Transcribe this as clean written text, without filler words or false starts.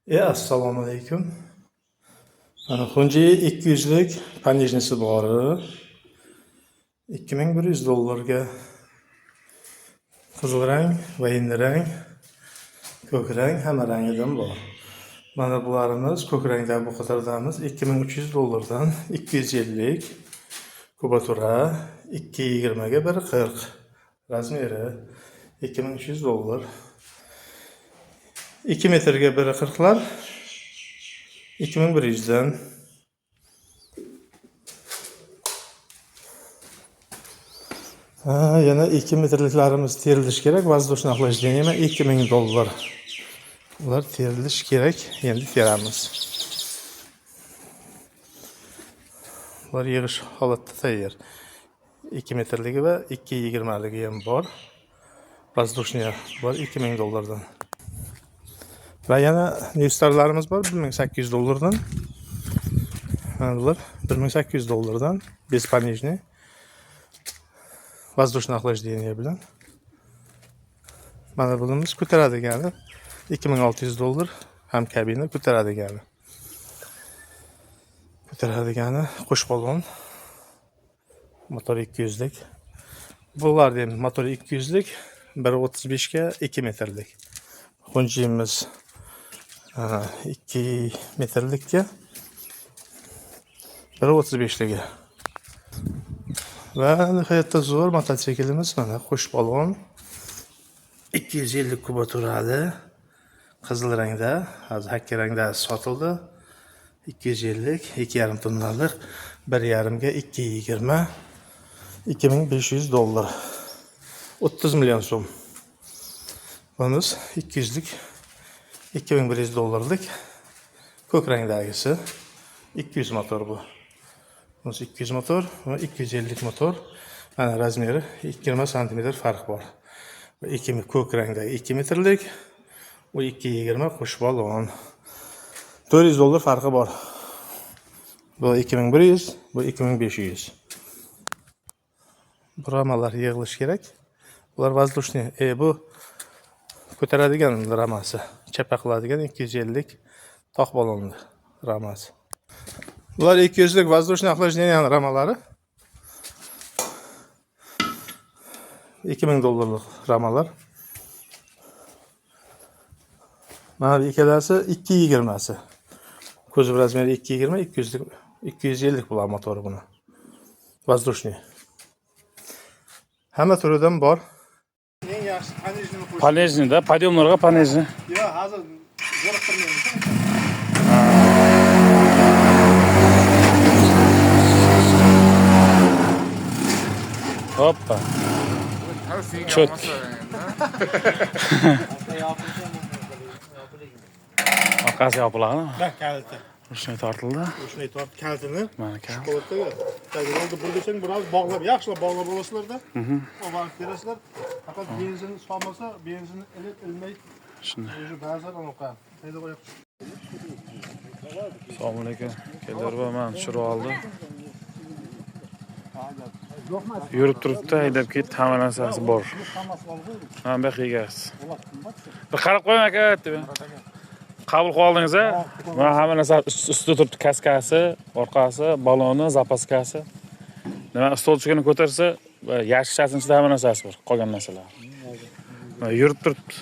Assalomu alaykum. Mana Xunji 200lik понижнisi bor. 2100 dollarga. Qizil rang, vaynli rang, ko'k rang, hamma rangidan bor. Mana bularimiz ko'k rangda bu qatardamiz 2300 dollardan 250 kubatura 220 ga 140 razmeri 2300 dollar. 2 metrga 140lar 2100 dan. Yana 2 metrliklarimiz terilish kerak. Воздушный охлаждение 2000 dollar. Ular terilish kerak. Endi teramiz. Ular yig'ish holatda tayyor. 2 metrligi va 220ligi ham bor. Воздушный bor 2000 dollardan. Va yana newstarlarimiz bor 1800 dollardan. Bular 1800 dollardan беспонижный. Воздушный охлаждение bilan. Mana bunimiz ko'taradigani 2600 dollar ham kabina ko'taradigani. Qo'sh balon. Motor 200lik. Bular ham motor 200lik, 1.35 ga 2 metrlik. Xunjimiz 2 metrlikka 1.35ligi. Va nihoyatda zo'r mototsiklimiz mana qo'sh balon 250 kubaturali qizil rangda, hozir hakka rangda sotildi. 250 2,5 tonnalik 1,5 ga 220 2500 dollar. 30 million so'm. Bunimiz 200lik 2100 dollarlik ko'k rangdagisi 200 motor bu. Bunisi 200 motor va 250 motor. Mana razmeri 20 cm farq bor. Va 2 ko'k rangdagi 2 metrlik, u 220 qo'sh balon. 400 dollar farqi bor. Bu 2100, bu 2500. Bu ramalar yig'ilish kerak. Bular воздушный, bu ko'taradigan ramasi, chapa qiladigan 250 tog' balonli ramasi. Bular 200lik воздушный охлаждение ramalari. 2000 dollarlik ramalar. Mana ikkalasi 220si. Ko'zi razmeri 220, 200lik, 250 bular motori buni. Воздушный. Hamma turidan bor. Eng yaxshi понижный qo'sh. Понижный da, подъемlarga понижный. Yo'q, hozir zo'riqtirmaymiz. Hoppa. Çöt. Arkası yapılan mı? Bak kaliti. Şuna tortildi. Shunday tortib kalitini. Mana kal. Qo'lda. Tagirda burgachang biroz bog'lab, yaxshilab bog'lab olasizlar-da. O vaqt berasizlar. Faqat benzin solmasa, benzin ilmay. Shunday. O'sha ba'zan unaqa. Qayda qo'yib. Assalomu alaykum. Keldilar va men tushirib oldim. Yurib turibdi, haydab ketdi, hamma narsasi bor. Mana bu yoqqa egasiz. Bir qarab qo'ying aka deb. Qabul qilib oldingiz-a? Mana hamma narsa ustida turibdi, kaskasi, orqasi, baloni, zapaskasi. Nima stolchikani ko'tarsa, yashik shasini ichida hamma narsasi bor, qolgan narsalar. Yurib turibdi.